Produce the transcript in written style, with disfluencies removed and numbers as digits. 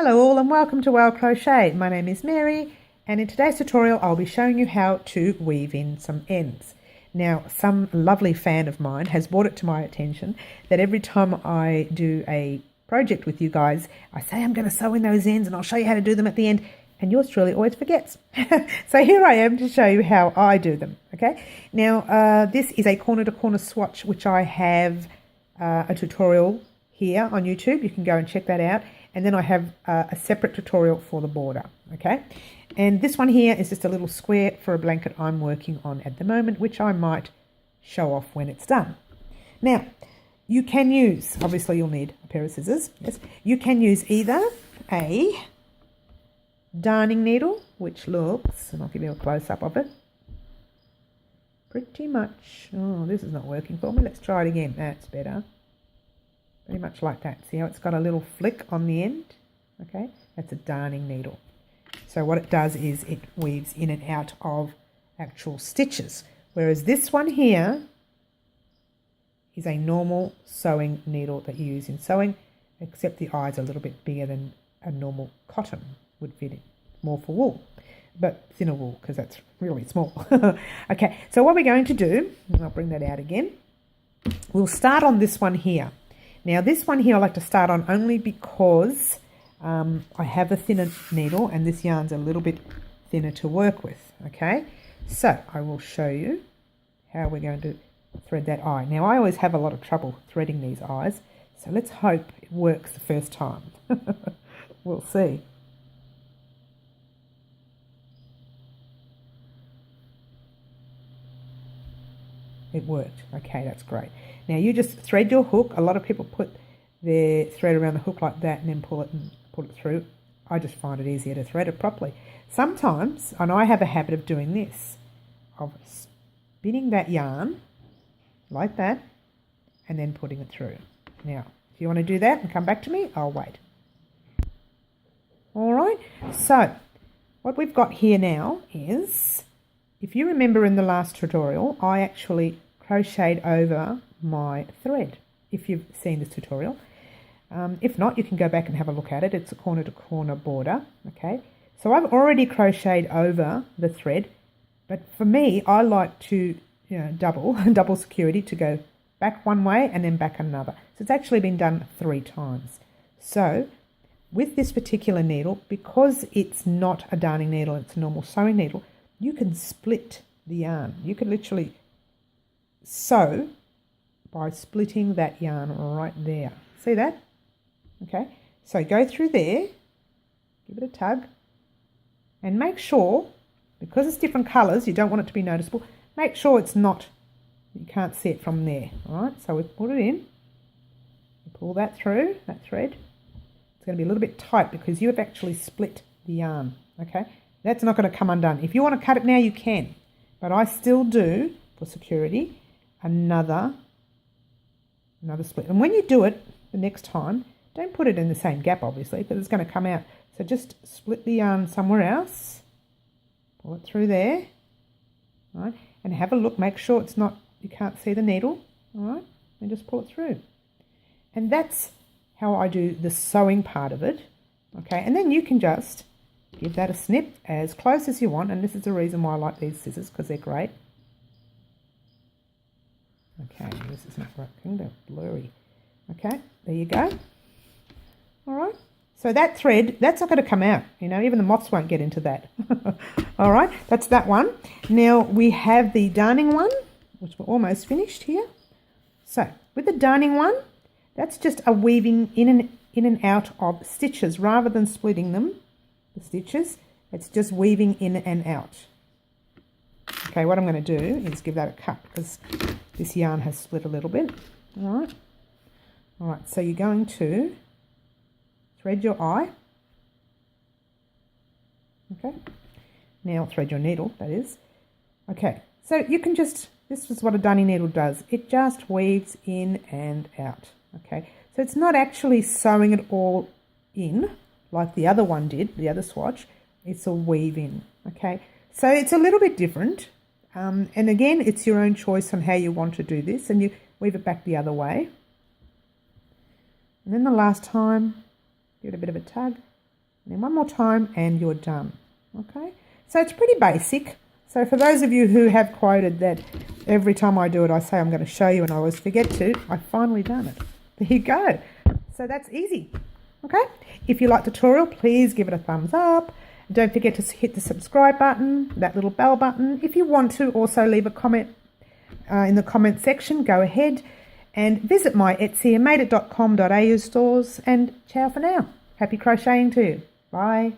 Hello all and welcome to Wild Crochet. My name is Mary and in today's tutorial I'll be showing you how to weave in some ends. Now some lovely fan of mine has brought it to my attention that every time I do a project with you guys I say I'm going to sew in those ends and I'll show you how to do them at the end, and yours truly always forgets. So here I am to show you how I do them. Okay, now this is a corner to corner swatch which I have a tutorial here on YouTube. You can go and check that out. And then I have a separate tutorial for the border, okay? And this one here is just a little square for a blanket I'm working on at the moment, which I might show off when it's done. Now, you can use, obviously you'll need a pair of scissors, yes. You can use either a darning needle, which looks, and I'll give you a close-up of it, pretty much, oh, this is not working for me, let's try it again, that's better. Pretty much like that. See how it's got a little flick on the end? Okay, that's a darning needle. So what it does is it weaves in and out of actual stitches. Whereas this one here is a normal sewing needle that you use in sewing, except the eye's a little bit bigger than a normal cotton would fit in. More for wool, but thinner wool because that's really small. Okay, so what we're going to do, and I'll bring that out again, we'll start on this one here. Now this one here I like to start on only because I have a thinner needle and this yarn's a little bit thinner to work with, okay? So I will show you how we're going to thread that eye. Now I always have a lot of trouble threading these eyes, so let's hope it works the first time. We'll see. It worked. Okay, that's great. Now you just thread your hook. A lot of people put their thread around the hook like that and then pull it through. I just find it easier to thread it properly. Sometimes, and I have a habit of doing this, of spinning that yarn like that and then putting it through. Now, if you want to do that and come back to me, I'll wait. All right, so what we've got here now is, if you remember in the last tutorial, I actually crocheted over my thread, if you've seen this tutorial. If not, you can go back and have a look at it. It's a corner to corner border, okay? So I've already crocheted over the thread, but for me, I like to, double security, to go back one way and then back another. So it's actually been done 3 times. So with this particular needle, because it's not a darning needle, it's a normal sewing needle, you can split the yarn. You can literally sew by splitting that yarn right there. See that? Okay, so go through there, give it a tug, and make sure, because it's different colours, you don't want it to be noticeable, make sure it's not, you can't see it from there. All right, so we put it in, pull that through, that thread. It's going to be a little bit tight because you have actually split the yarn, okay? That's not going to come undone. If you want to cut it now, you can. But I still do, for security, another split. And when you do it the next time, don't put it in the same gap, obviously, because it's going to come out. So just split the yarn somewhere else. Pull it through there. All right? And have a look. Make sure it's not, you can't see the needle. All right? And just pull it through. And that's how I do the sewing part of it. Okay? And then you can just give that a snip as close as you want, and this is the reason why I like these scissors, because they're great. Okay, this is not working, they're blurry. Okay, there you go. All right, so that thread, that's not going to come out, even the moths won't get into that. All right, that's that one. Now we have the darning one, which we're almost finished here. So with the darning one, that's just a weaving in and out of stitches rather than splitting them. The stitches, it's just weaving in and out. Okay, what I'm going to do is give that a cut because this yarn has split a little bit. All right, so you're going to thread your eye. Okay, now thread your needle, that is. Okay, so you can just, this is what a darning needle does. It just weaves in and out. Okay, so it's not actually sewing it all in like the other one did, the other swatch. It's a weave in, okay? So it's a little bit different. And again, it's your own choice on how you want to do this, and you weave it back the other way. And then the last time, give it a bit of a tug, And then one more time and you're done. Okay, so it's pretty basic. So for those of you who have quoted that every time I do it I say I'm going to show you and I always forget to, I've finally done it. There you go. So that's easy. Okay, if you like the tutorial, please give it a thumbs up. Don't forget to hit the subscribe button, that little bell button. If you want to also leave a comment in the comment section, go ahead and visit my Etsy and madeit.com.au stores, and ciao for now. Happy crocheting to you. Bye.